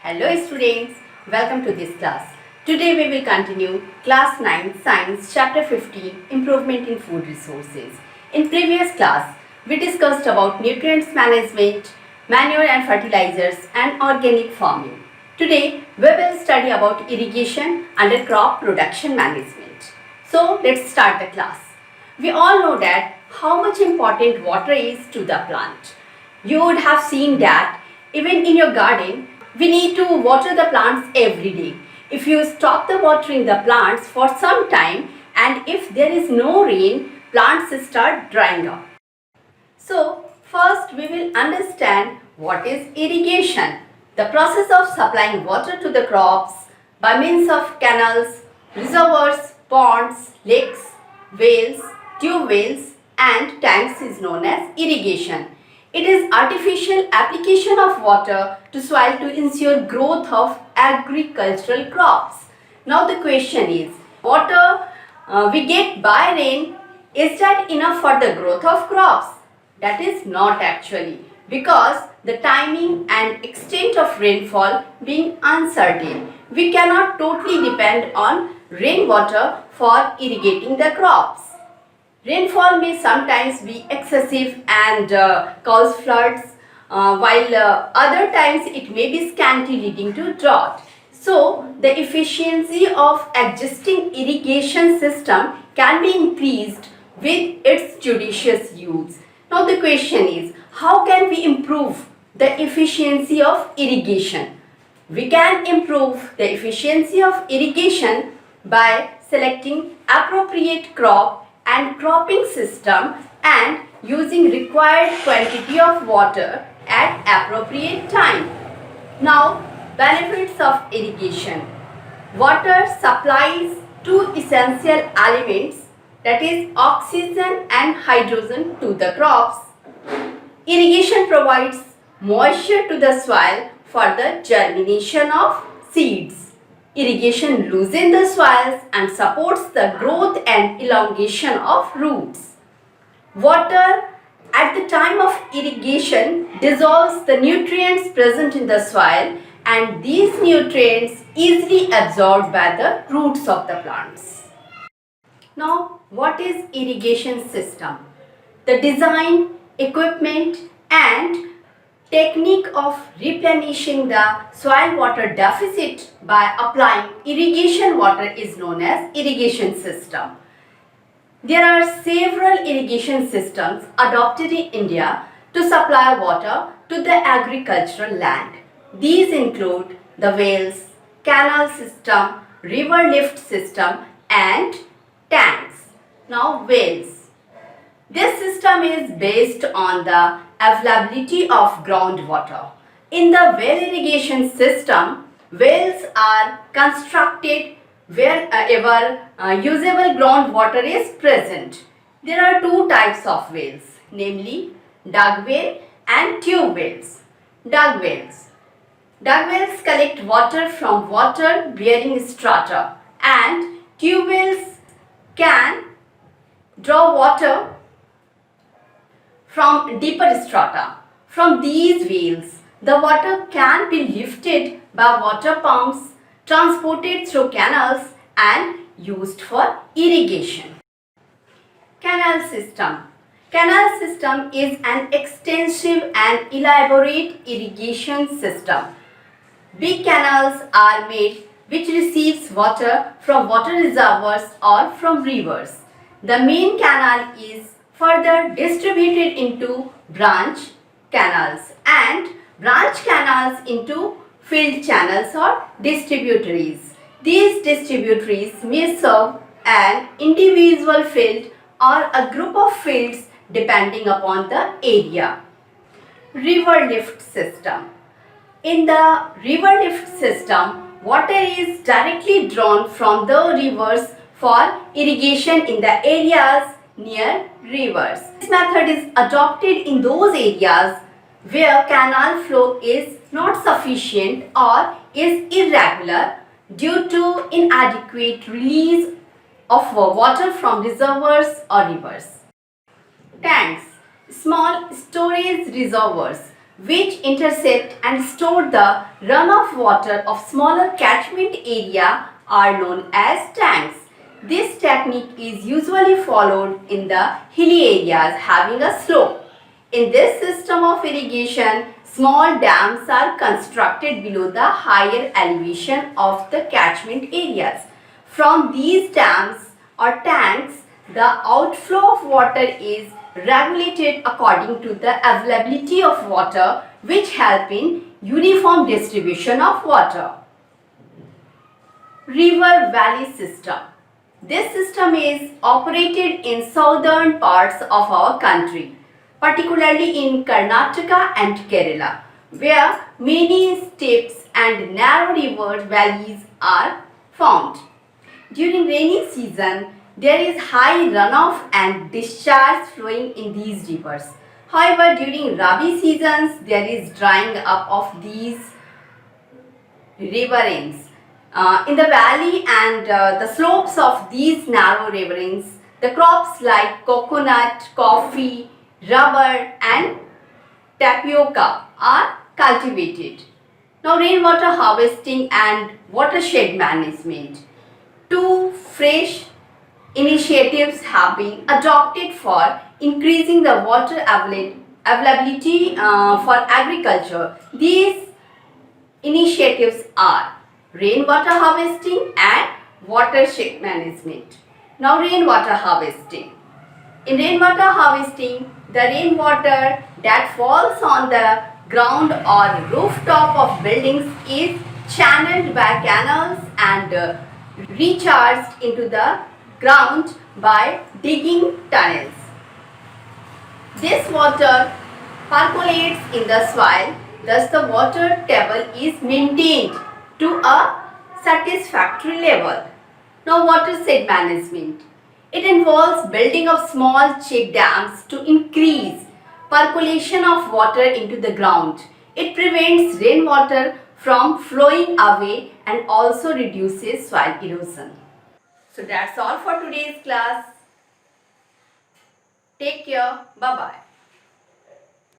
Hello students, welcome to this class. Today we will continue class 9 science chapter 15 improvement in food resources. In previous class we discussed about nutrients management, manure and fertilizers and organic farming. Today we will study about irrigation under crop production management. So let's start the class. We all know that how much important water is to the plant. You would have seen that even in your garden we need to water the plants every day. If you stop the watering the plants for some time and if there is no rain, plants start drying up. So first we will understand what is irrigation. The process of supplying water to the crops by means of canals, reservoirs, ponds, lakes, wells, tube wells and tanks is known as irrigation. It is artificial application of water to soil to ensure growth of agricultural crops. Now the question is, water we get by rain, is that enough for the growth of crops? That is not actually, because the timing and extent of rainfall being uncertain, we cannot totally depend on rainwater for irrigating the crops. Rainfall may sometimes be excessive and cause floods, while other times it may be scanty leading to drought. So, the efficiency of existing irrigation system can be increased with its judicious use. Now the question is, how can we improve the efficiency of irrigation? We can improve the efficiency of irrigation by selecting appropriate crop and cropping system and using required quantity of water at appropriate time. Now, benefits of irrigation. Water supplies two essential elements, that is oxygen and hydrogen, to the crops. Irrigation provides moisture to the soil for the germination of seeds. Irrigation loosens the soils and supports the growth and elongation of roots. Water at the time of irrigation dissolves the nutrients present in the soil and these nutrients easily absorbed by the roots of the plants. Now, what is irrigation system? The design, equipment and technique of replenishing the soil water deficit by applying irrigation water is known as irrigation system. There are several irrigation systems adopted in India to supply water to the agricultural land. These include the wells, canal system, river lift system and tanks. Now wells. This system is based on the availability of groundwater. In the well irrigation system, wells are constructed wherever usable groundwater is present. There are two types of wells, namely dug well and tube wells. Dug wells. Dug wells collect water from water-bearing strata and tube wells can draw water from deeper strata. From these wells, the water can be lifted by water pumps, transported through canals and used for irrigation. Canal system. Canal system is an extensive and elaborate irrigation system. Big canals are made which receives water from water reservoirs or from rivers. The main canal is further distributed into branch canals and branch canals into field channels or distributaries. These distributaries may serve an individual field or a group of fields depending upon the area. River lift system. In the river lift system, water is directly drawn from the rivers for irrigation in the areas near rivers. This method is adopted in those areas where canal flow is not sufficient or is irregular due to inadequate release of water from reservoirs or rivers. Tanks, small storage reservoirs. which intercept and store the runoff water of smaller catchment area are known as tanks. This technique is usually followed in the hilly areas having a slope. In this system of irrigation, small dams are constructed below the higher elevation of the catchment areas. From these dams or tanks, the outflow of water is regulated according to the availability of water, which help in uniform distribution of water. River valley system. This system is operated in southern parts of our country, particularly in Karnataka and Kerala, where many steps and narrow river valleys are found. During rainy season, there is high runoff and discharge flowing in these rivers. However, during Rabi seasons, there is drying up of these riverines. In the valley and the slopes of these narrow riverines, the crops like coconut, coffee, rubber and tapioca are cultivated. Now, rainwater harvesting and watershed management. Two fresh initiatives have been adopted for increasing the water availability for agriculture. These initiatives are rainwater harvesting and watershed management. Now, rainwater harvesting. In rainwater harvesting, the rainwater that falls on the ground or rooftop of buildings is channeled by canals and recharged into the ground by digging tunnels. This water percolates in the soil, thus the water table is maintained to a satisfactory level. Now, watershed management. It involves building of small check dams to increase percolation of water into the ground. It prevents rainwater from flowing away and also reduces soil erosion. So that's all for today's class. Take care. Bye-bye.